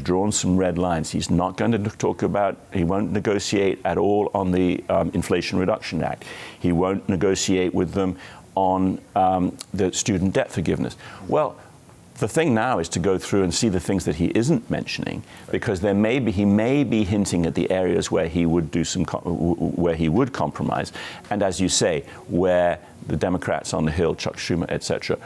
drawn some red lines. He's not going to talk about, he won't negotiate at all on the Inflation Reduction Act. He won't negotiate with them on the student debt forgiveness. Well, the thing now is to go through and see the things that he isn't mentioning, because he may be hinting at the areas where he would do where he would compromise, and as you say, where the Democrats on the Hill, Chuck Schumer, etc.,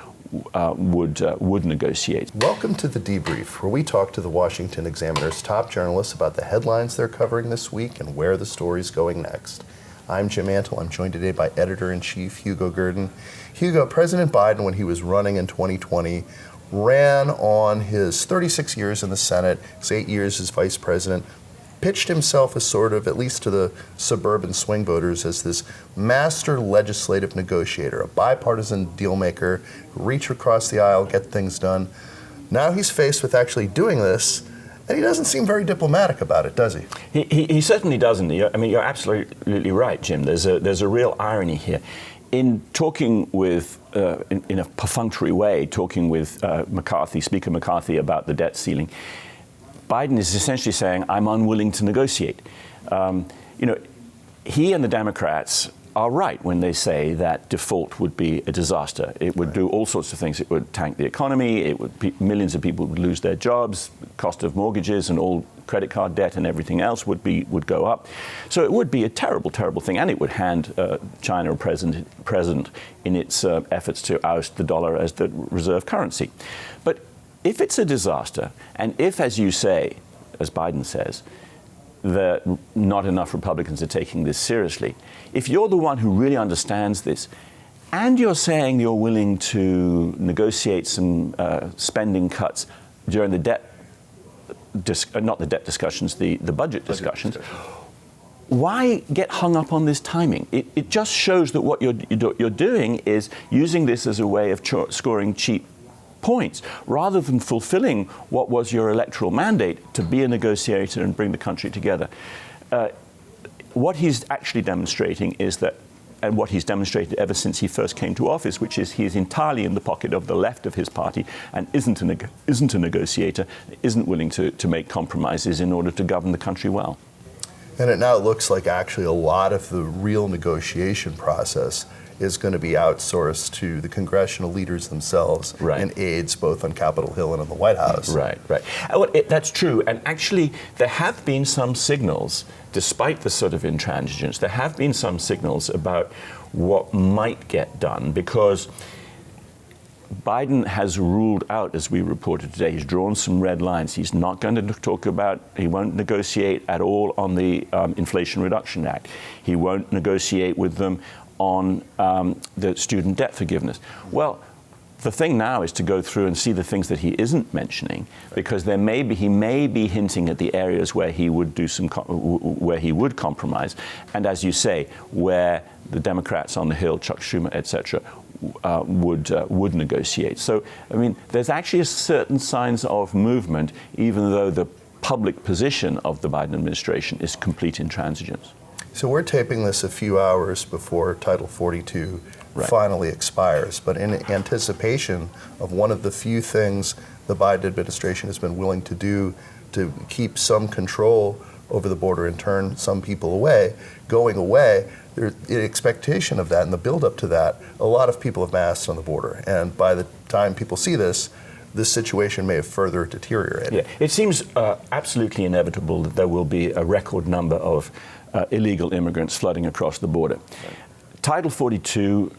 would negotiate. Welcome to the Debrief, where we talk to the Washington Examiner's top journalists about the headlines they're covering this week and where the story's going next. I'm Jim Antle. I'm joined today by Editor-in-Chief Hugo Gurdon. Hugo, President Biden, when he was running in 2020, ran on his 36 years in the Senate, his 8 years as vice president, pitched himself as sort of, at least to the suburban swing voters, as this master legislative negotiator, a bipartisan deal maker, reach across the aisle, get things done. Now he's faced with actually doing this, and he doesn't seem very diplomatic about it, does he? He certainly doesn't. I mean, you're absolutely right, Jim. There's a real irony here. In talking with, in a perfunctory way, talking with Speaker McCarthy about the debt ceiling, Biden is essentially saying, I'm unwilling to negotiate. He and the Democrats are right when they say that default would be a disaster. It would do all sorts of things. It would tank the economy. Millions of people would lose their jobs. Cost of mortgages and all credit card debt and everything else would go up. So it would be a terrible, terrible thing, and it would hand China a present in its efforts to oust the dollar as the reserve currency. But if it's a disaster, and if, as you say, as Biden says, that not enough Republicans are taking this seriously, if you're the one who really understands this, and you're saying you're willing to negotiate some spending cuts during the not the debt discussions, the budget discussions, why get hung up on this timing? It just shows that what you're doing is using this as a way of scoring cheap points, rather than fulfilling what was your electoral mandate to be a negotiator and bring the country together. What he's actually demonstrating is that, and what he's demonstrated ever since he first came to office, which is he is entirely in the pocket of the left of his party and isn't a negotiator, isn't willing to make compromises in order to govern the country well. And it now looks like actually a lot of the real negotiation process is going to be outsourced to the congressional leaders themselves, right, and aides both on Capitol Hill and in the White House. Right. Well, that's true. And actually, there have been some signals, despite the sort of intransigence, there have been some signals about what might get done, because Biden has ruled out, as we reported today, he's drawn some red lines. He's not going to talk about, he won't negotiate at all on the Inflation Reduction Act. He won't negotiate with them on the student debt forgiveness. Well, the thing now is to go through and see the things that he isn't mentioning, because he may be hinting at the areas where he would where he would compromise, and as you say, where the Democrats on the Hill, Chuck Schumer, etc., would negotiate. So, I mean, there's actually certain signs of movement, even though the public position of the Biden administration is complete intransigence. So we're taping this a few hours before Title 42 finally expires, but in anticipation of one of the few things the Biden administration has been willing to do to keep some control over the border and turn some people away, going away, there's an expectation of that and the build-up to that. A lot of people have massed on the border, and by the time people see this situation may have further deteriorated. Yeah, it seems absolutely inevitable that there will be a record number of illegal immigrants flooding across the border. Right. Title 42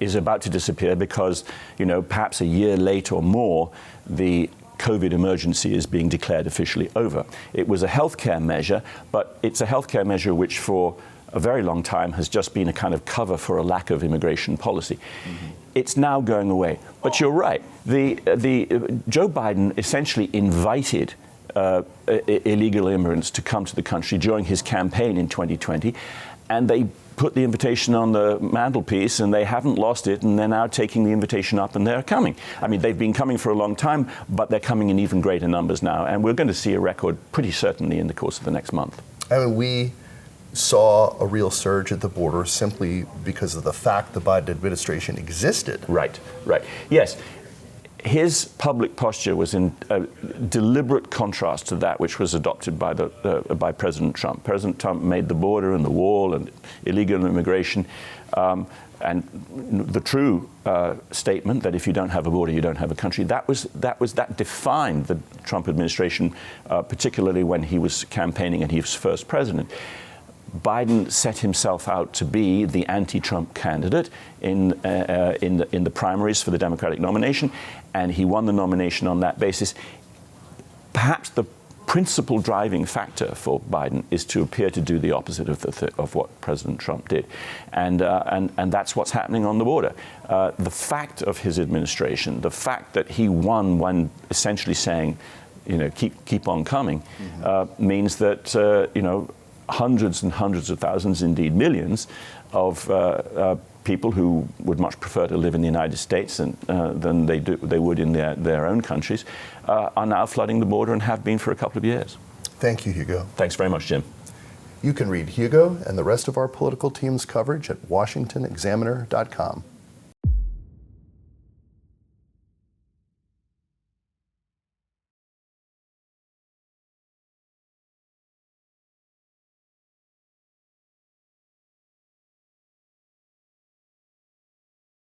is about to disappear because, perhaps a year late or more, the COVID emergency is being declared officially over. It was a healthcare measure, but it's a healthcare measure which for a very long time has just been a kind of cover for a lack of immigration policy. Mm-hmm. It's now going away. But you're right. Joe Biden essentially invited illegal immigrants to come to the country during his campaign in 2020, and they put the invitation on the mantelpiece, and they haven't lost it, and they're now taking the invitation up, and they're coming. I mean, they've been coming for a long time, but they're coming in even greater numbers now, and we're going to see a record pretty certainly in the course of the next month. I mean, we saw a real surge at the border simply because of the fact the Biden administration existed. Right. Yes. his public posture was in deliberate contrast to that which was adopted by President Trump. President Trump made the border and the wall and illegal immigration and the true statement that if you don't have a border, you don't have a country. That defined the Trump administration, particularly when he was campaigning and he was first president. Biden set himself out to be the anti-Trump candidate in the primaries for the Democratic nomination, and he won the nomination on that basis. Perhaps the principal driving factor for Biden is to appear to do the opposite of what President Trump did, and that's what's happening on the border. The fact of his administration, the fact that he won when essentially saying, keep on coming, means that hundreds and hundreds of thousands, indeed millions, of people who would much prefer to live in the United States than they would in their own countries are now flooding the border and have been for a couple of years. Thank you, Hugo. Thanks very much, Jim. You can read Hugo and the rest of our political team's coverage at washingtonexaminer.com.